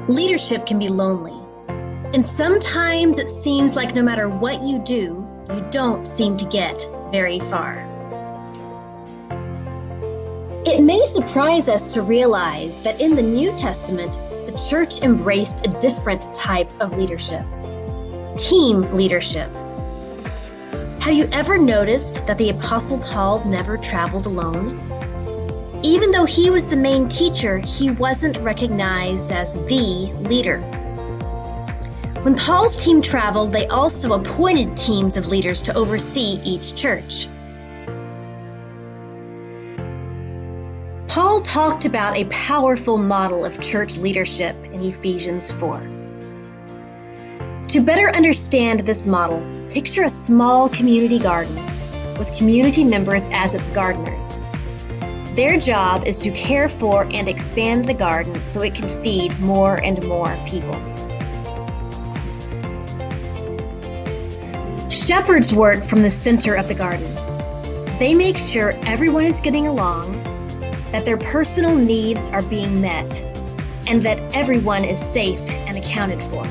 Leadership can be lonely, and sometimes it seems like no matter what you do, you don't seem to get very far. It may surprise us to realize that in the New Testament, the church embraced a different type of leadership: team leadership. Have you ever noticed that the Apostle Paul never traveled alone? Even though he was the main teacher, he wasn't recognized as the leader. When Paul's team traveled, they also appointed teams of leaders to oversee each church. Paul talked about a powerful model of church leadership in Ephesians 4. To better understand this model, picture a small community garden with community members as its gardeners. Their job is to care for and expand the garden so it can feed more and more people. Shepherds work from the center of the garden. They make sure everyone is getting along, that their personal needs are being met, and that everyone is safe and accounted for.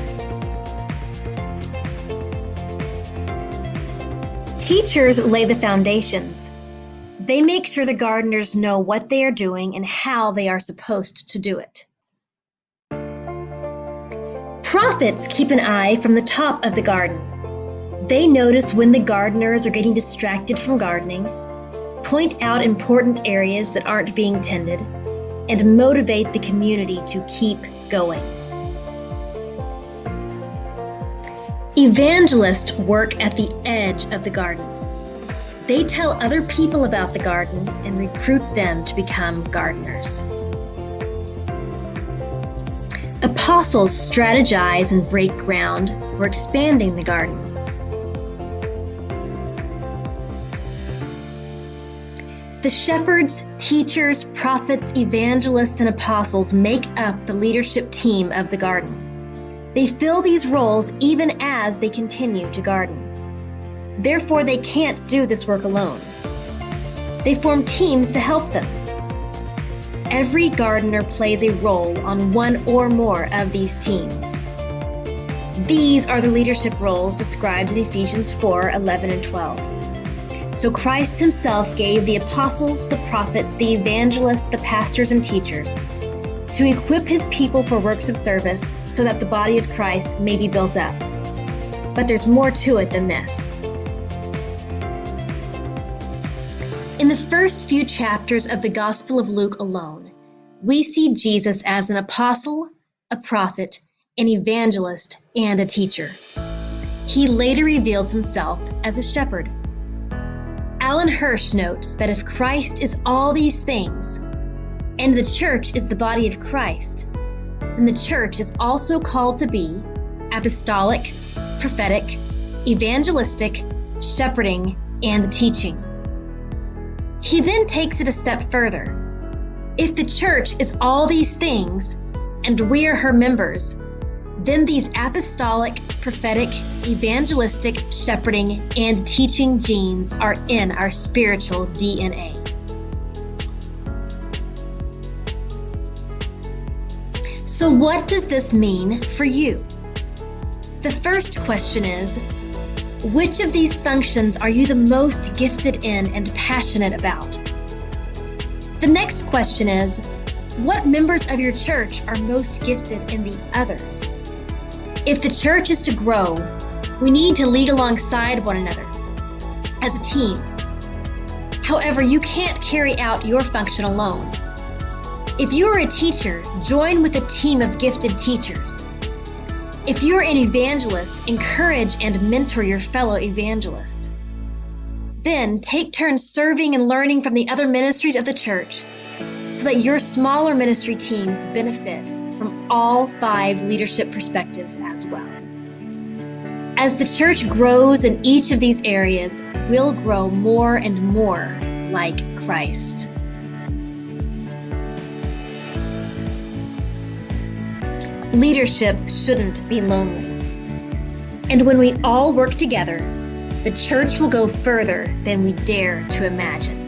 Teachers lay the foundations. They make sure the gardeners know what they are doing and how they are supposed to do it. Prophets keep an eye from the top of the garden. They notice when the gardeners are getting distracted from gardening, point out important areas that aren't being tended, and motivate the community to keep going. Evangelists work at the edge of the garden. They tell other people about the garden and recruit them to become gardeners. Apostles strategize and break ground for expanding the garden. The shepherds, teachers, prophets, evangelists, and apostles make up the leadership team of the garden. They fill these roles even as they continue to garden. Therefore, they can't do this work alone. They form teams to help them. Every gardener plays a role on one or more of these teams. These are the leadership roles described in Ephesians 4, 11 and 12. So Christ himself gave the apostles, the prophets, the evangelists, the pastors, and teachers to equip his people for works of service so that the body of Christ may be built up. But there's more to it than this. In the first few chapters of the Gospel of Luke alone, we see Jesus as an apostle, a prophet, an evangelist, and a teacher. He later reveals himself as a shepherd. Alan Hirsch notes that if Christ is all these things, and the church is the body of Christ, then the church is also called to be apostolic, prophetic, evangelistic, shepherding, and teaching. He then takes it a step further. If the church is all these things, and we are her members, then these apostolic, prophetic, evangelistic, shepherding, and teaching genes are in our spiritual DNA. So what does this mean for you? The first question is, which of these functions are you the most gifted in and passionate about? The next question is, what members of your church are most gifted in the others? If the church is to grow, we need to lead alongside one another as a team. However, you can't carry out your function alone. If you are a teacher, join with a team of gifted teachers. If you're an evangelist, encourage and mentor your fellow evangelists. Then take turns serving and learning from the other ministries of the church so that your smaller ministry teams benefit from all 5 leadership perspectives as well. As the church grows in each of these areas, we'll grow more and more like Christ. Leadership shouldn't be lonely. And when we all work together, the church will go further than we dare to imagine.